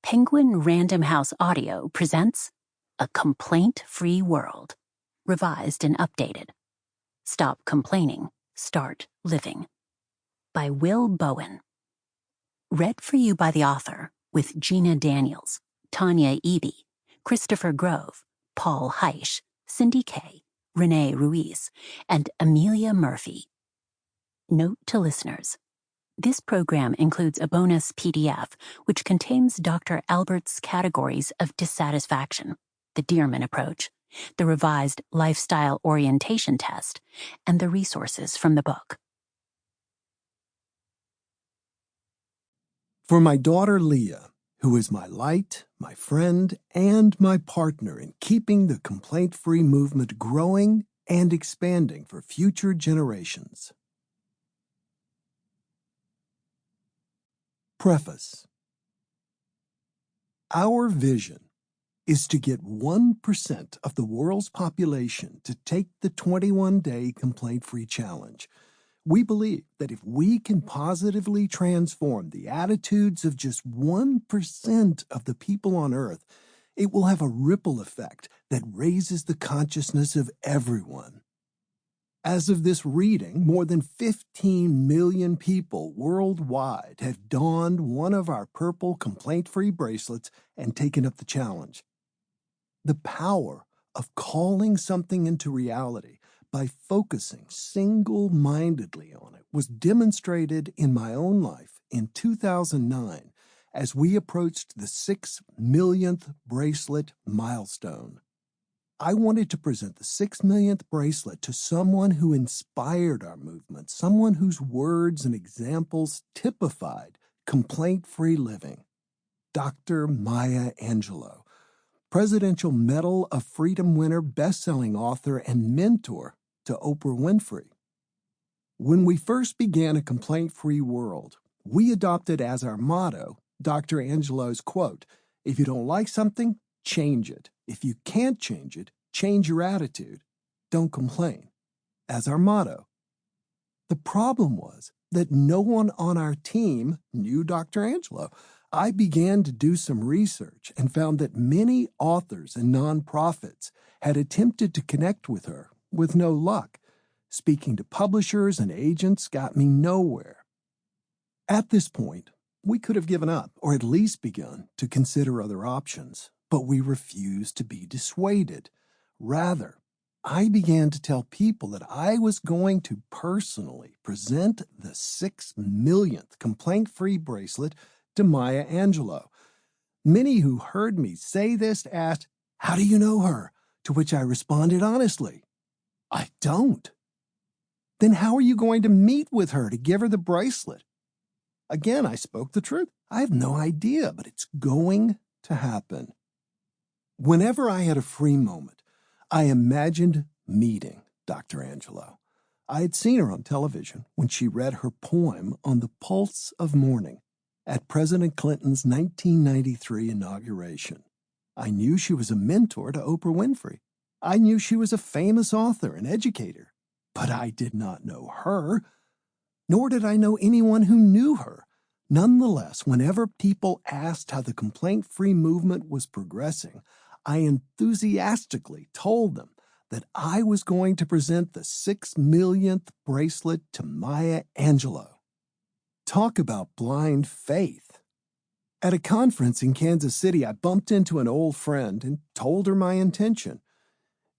Penguin Random House Audio presents A Complaint-Free World, revised and updated. Stop Complaining, Start Living, by Will Bowen. Read for you by the author, with Gina Daniels, Tanya Eby, Christopher Grove, Paul Heitsch, Cindy Kay, Rene Ruiz, and Amelia Murphy. Note to listeners: this program includes a bonus PDF which contains Dr. Albert's categories of dissatisfaction, the Dearman approach, the revised lifestyle orientation test, and the resources from the book. For my daughter Leah, who is my light, my friend, and my partner in keeping the complaint-free movement growing and expanding for future generations. Preface. Our vision is to get 1% of the world's population to take the 21-day complaint-free challenge. We believe that if we can positively transform the attitudes of just 1% of the people on Earth, it will have a ripple effect that raises the consciousness of everyone. As of this reading, more than 15 million people worldwide have donned one of our purple complaint-free bracelets and taken up the challenge. The power of calling something into reality by focusing single-mindedly on it was demonstrated in my own life in 2009 as we approached the 6 millionth bracelet milestone. I wanted to present the 6 millionth bracelet to someone who inspired our movement, someone whose words and examples typified complaint-free living. Dr. Maya Angelou, Presidential Medal of Freedom winner, best-selling author, and mentor to Oprah Winfrey. When we first began A Complaint-Free World, we adopted as our motto Dr. Angelou's quote, "If you don't like something, change it. If you can't change it, change your attitude. Don't complain," as our motto. The problem was that no one on our team knew Dr. Angelou. I began to do some research and found that many authors and nonprofits had attempted to connect with her with no luck. Speaking to publishers and agents got me nowhere. At this point, we could have given up, or at least begun to consider other options, but we refused to be dissuaded. Rather, I began to tell people that I was going to personally present the 6 millionth complaint-free bracelet to Maya Angelou. Many who heard me say this asked, "How do you know her?" To which I responded honestly, "I don't." "Then how are you going to meet with her to give her the bracelet?" Again, I spoke the truth. I have no idea, but it's going to happen. Whenever I had a free moment, I imagined meeting Dr. Angelou. I had seen her on television when she read her poem on the pulse of morning at President Clinton's 1993 inauguration. I knew she was a mentor to Oprah Winfrey. I knew she was a famous author and educator, but I did not know her, nor did I know anyone who knew her. Nonetheless, whenever people asked how the complaint-free movement was progressing, I enthusiastically told them that I was going to present the 6 millionth bracelet to Maya Angelou. Talk about blind faith. At a conference in Kansas City, I bumped into an old friend and told her my intention.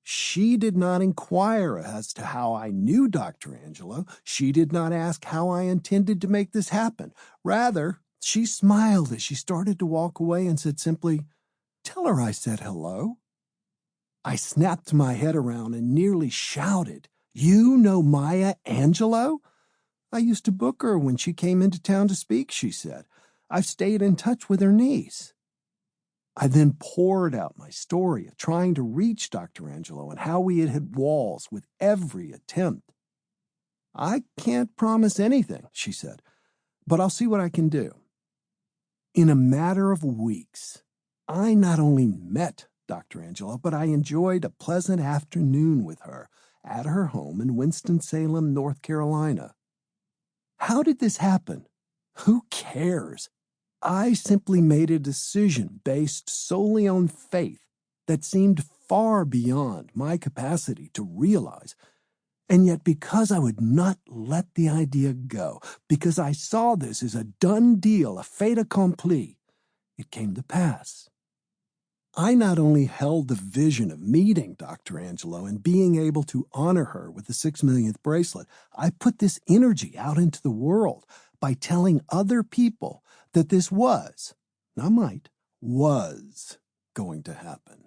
She did not inquire as to how I knew Dr. Angelou. She did not ask how I intended to make this happen. Rather, she smiled as she started to walk away and said simply, "Tell her I said hello." I snapped my head around and nearly shouted, "You know Maya Angelou?" "I used to book her when she came into town to speak," she said. "I've stayed in touch with her niece." I then poured out my story of trying to reach Dr. Angelou and how we had hit walls with every attempt. "I can't promise anything," she said, "but I'll see what I can do." In a matter of weeks, I not only met Dr. Angelou, but I enjoyed a pleasant afternoon with her at her home in Winston-Salem, North Carolina. How did this happen? Who cares? I simply made a decision based solely on faith that seemed far beyond my capacity to realize. And yet, because I would not let the idea go, because I saw this as a done deal, a fait accompli, it came to pass. I not only held the vision of meeting Dr. Angelo and being able to honor her with the 6 millionth bracelet, I put this energy out into the world by telling other people that this was, not might, was going to happen.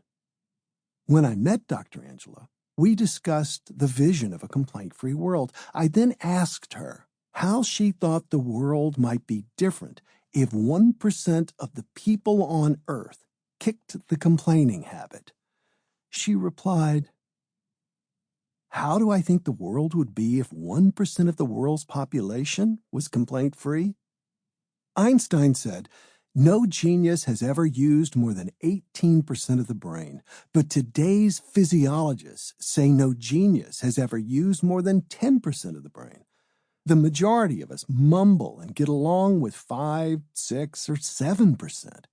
When I met Dr. Angelo, we discussed the vision of a complaint-free world. I then asked her how she thought the world might be different if 1% of the people on Earth kicked the complaining habit. She replied, "How do I think the world would be if 1% of the world's population was complaint-free?" Einstein said, "No genius has ever used more than 18% of the brain, but today's physiologists say no genius has ever used more than 10% of the brain. The majority of us mumble and get along with 5, 6, or 7%.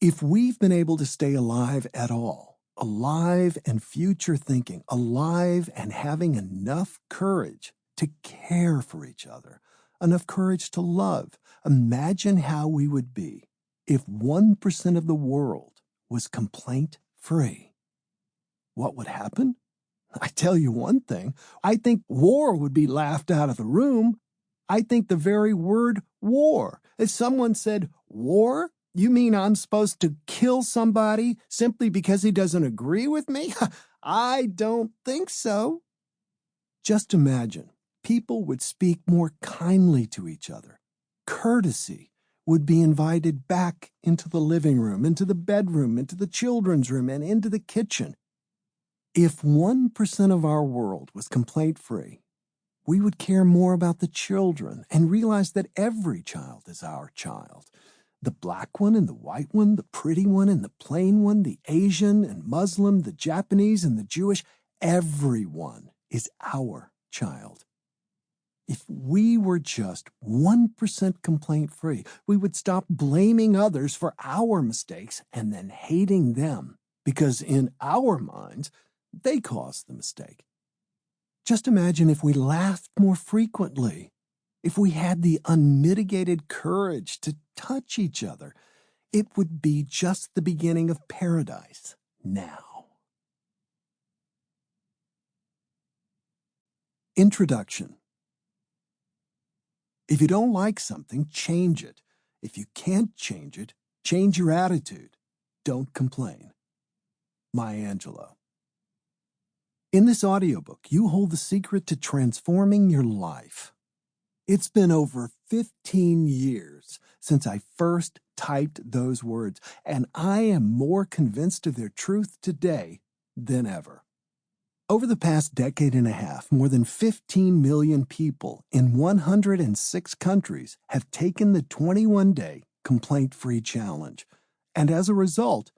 If we've been able to stay alive at all, alive and future thinking, alive and having enough courage to care for each other, enough courage to love, imagine how we would be if 1% of the world was complaint-free. What would happen? I tell you one thing, I think war would be laughed out of the room. I think the very word war, if someone said, "War? You mean I'm supposed to kill somebody simply because he doesn't agree with me?" I don't think so. Just imagine, people would speak more kindly to each other. Courtesy would be invited back into the living room, into the bedroom, into the children's room, and into the kitchen. If 1% of our world was complaint-free, we would care more about the children and realize that every child is our child. The black one and the white one, the pretty one and the plain one, the Asian and Muslim, the Japanese and the Jewish, everyone is our child. If we were just 1% complaint-free, we would stop blaming others for our mistakes and then hating them, because in our minds, they caused the mistake. Just imagine if we laughed more frequently, if we had the unmitigated courage to touch each other. It would be just the beginning of paradise now. Introduction. If you don't like something, change it. If you can't change it, change your attitude. Don't complain. Maya Angelou. In this audiobook, you hold the secret to transforming your life. It's been over 15 years since I first typed those words, and I am more convinced of their truth today than ever. Over the past decade and a half, more than 15 million people in 106 countries have taken the 21-day complaint-free challenge. And as a result,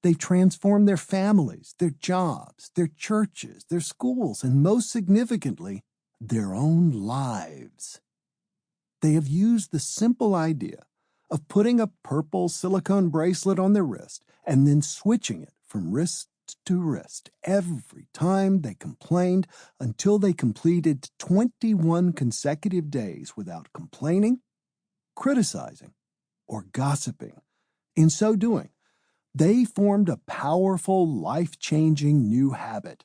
they've transformed their families, their jobs, their churches, their schools, and most significantly, their own lives. They have used the simple idea of putting a purple silicone bracelet on their wrist and then switching it from wrist to wrist every time they complained until they completed 21 consecutive days without complaining, criticizing, or gossiping. In so doing, they formed a powerful, life-changing new habit.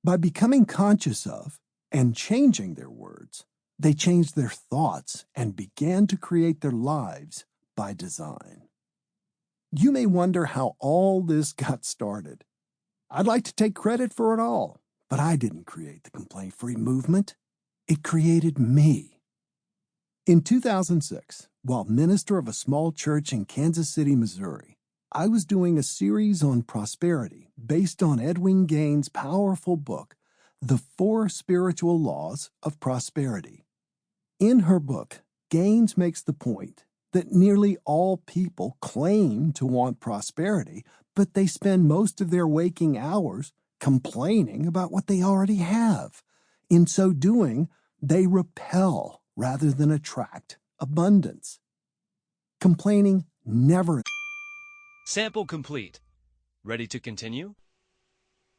By becoming conscious of and changing their words, they changed their thoughts and began to create their lives by design. You may wonder how all this got started. I'd like to take credit for it all, but I didn't create the complaint-free movement. It created me. In 2006, while minister of a small church in Kansas City, Missouri, I was doing a series on prosperity based on Edwin Gaines' powerful book, The 4 Spiritual Laws of Prosperity. In her book, Gaines makes the point that nearly all people claim to want prosperity, but they spend most of their waking hours complaining about what they already have. In so doing, they repel rather than attract abundance. Complaining never. Sample complete. Ready to continue?